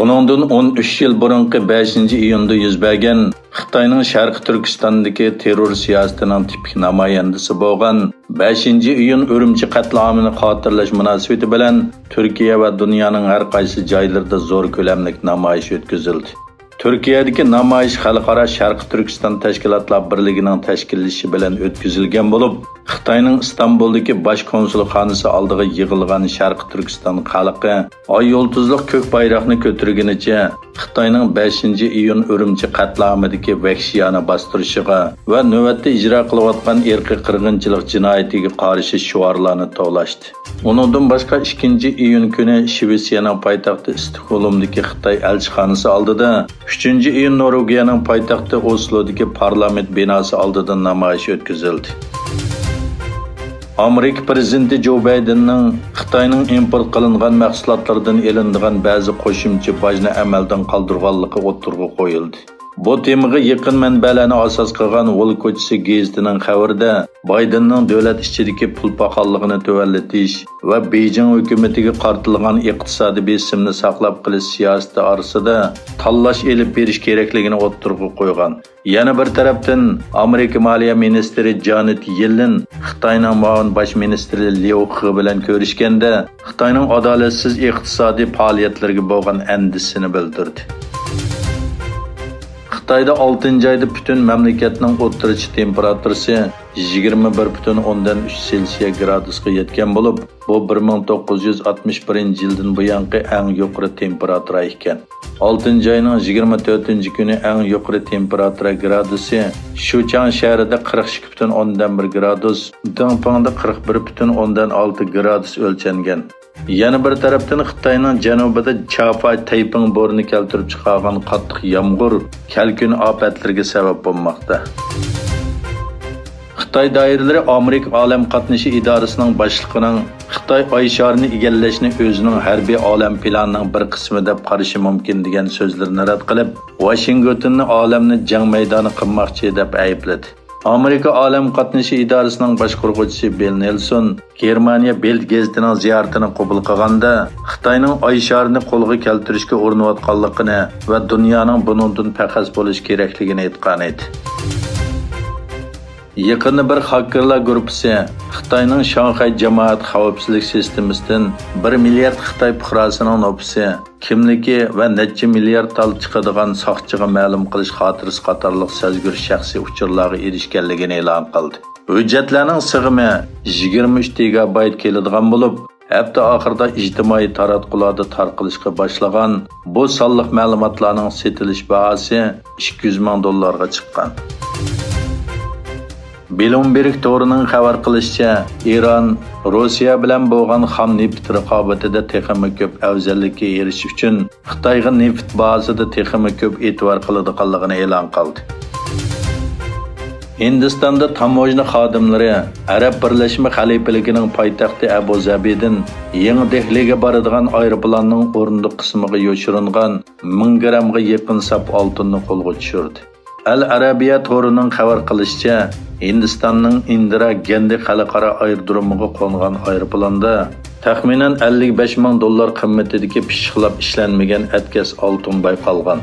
Buningdan 13 yil burungi 5-iyunda yuz bergan Xitoyning Sharqi Turkistondagi terror siyosatining tipik namoyandasi bo'lgan 5-iyun Urumchi qatlamini xotirlash munosabati bilan Turkiya va dunyoning har qaysi joylarida zo'r ko'lamli namoyish o'tkazildi. Turkiyadagi namoyish xalqaro Sharqi Turkiston tashkilotlar birligining tashkillashi bilan o'tkazilgan bo'lib, Xitoyning Istanbuldagi bosh konsulxonasi oldiga yig'ilgan Sharqi Turkiston xalqi oy yulduzliq ko'k bayroqni ko'targanicha Xitoyning 5-iyun Urumchi qatlamidagi vahshiyona bostirishiga va navbatda ijro qilayotgan irqiy qirg'inchilik jinoyatiga qarshi shiorlarni to'lashdi. Uningdan boshqa 2-iyun kuni Shvetsiyaning poytaxti Stokgolmdagi Xitoy elchixonasi oldida, 3-iyun Norvegiyaning poytaxti Oslodagi parlament binosi oldida namoyish o'tkazildi. Amerika prezidenti Joe Bidenning Xitoyning import qilingan mahsulotlardan elinadigan ba'zi qo'shimcha bojni amaldan qoldirganligi o'tirg'i qo'yildi. Bu temaga yaqin manbalarni asos qilgan Wall ko'chasi gazetining xabarida Bidenning davlat ichidagi pul paxalligini tuvallatish va Beijing hukumatiga qartilgan iqtisodiy besimni saqlab qolish siyosati orasida tanlash elib berish kerakligini o'tirg'i qo'ygan. Yana bir tarafdan Amerika Moliya ministri Janet Yellen Xitoyning muavin bosh ministri Liu He bilan ko'rishganda Xitoyning adolatsiz iqtisodiy faoliyatlarga bo'lgan andisini bildirdi. Xitoyda 6-oyda butun mamlakatning o'rtacha temperaturasi 21,3 Selsiya gradusga yetgan bo'lib, bu 1961-yildan buyongi eng yuqori temperatura ekan. 6-oyning 24-kuni eng yuqori temperatura gradusi Shuchang shahrida 42,1 gradus, Dongpangda 41,6 gradus o'lchangan. Yana bir tarafdan Xitoyning janubida Chafay Tayping bo'rini keltirib chiqargan qattiq yomg'ir kelkun ofatlarga sabab bo'lmoqda. Xitoy doiralari Amerika olam qatnashi idorasining boshlig'ining Xitoy oy sharini egallashni o'zining harbiy olam planining bir qismi deb qarashi mumkin degan so'zlarni rad qilib, Washingtonni olamni jang maydoni qilmoqchi deb aybladi. Amerika olam qatnashi idorasining boshqaruvchisi Bill Nelson Germaniya Bild gazetining ziyoratini qabul qilganda Xitoyning oy sharini qo'lga keltirishga urinayotganligini va dunyoning buningdan faqat bo'lish kerakligini aytgan edi. Yaqinda bir xakerlar guruhi Xitoyning Shanxay jamoat xavfsizlik sistemasidan 1 milliard Xitoy fuqarosining nopisi, kimligi va necha milliard tal chiqadigan soqchiga ma'lum qilish xotirasi qatorliq sezgir shaxsiy uchurlarga erishganligini e'lon qildi. Hujjatlarning sig'imi 23 gigabayt keladigan bo'lib, hafta oxirida ijtimoiy taratqularda tarqalishga boshlagan bu sonliq ma'lumotlarning setilish bahosi $200,000 chiqqan. Bloomberg to'rining xabar qilishicha, Iran Rossiya bilan bo'lgan xam neft raqobatida texmi ko'p afzallikka erishish uchun Xitoyga neft bazasida texmi ko'p e'tibor qiladiganligini e'lon qildi. Hindistonda tamojna xodimlari Arab Birlashma Xalifaligining poytaxti Abu Zabidan Yangi Dehliga boradigan aeroplanning o'rindiq qismiga yoshiringan 1000 grammga yaqin sap oltinni qo'lga tushirdi. Al Arabiya to'rining xabar qilishicha, Hindistonning Indira Gandhi xalqaro aerodromiga qo'ngan aeroplanda taxminan $55,000 qimmatidagi pishiqlab ishlanmagan atkas oltin bayqalgan.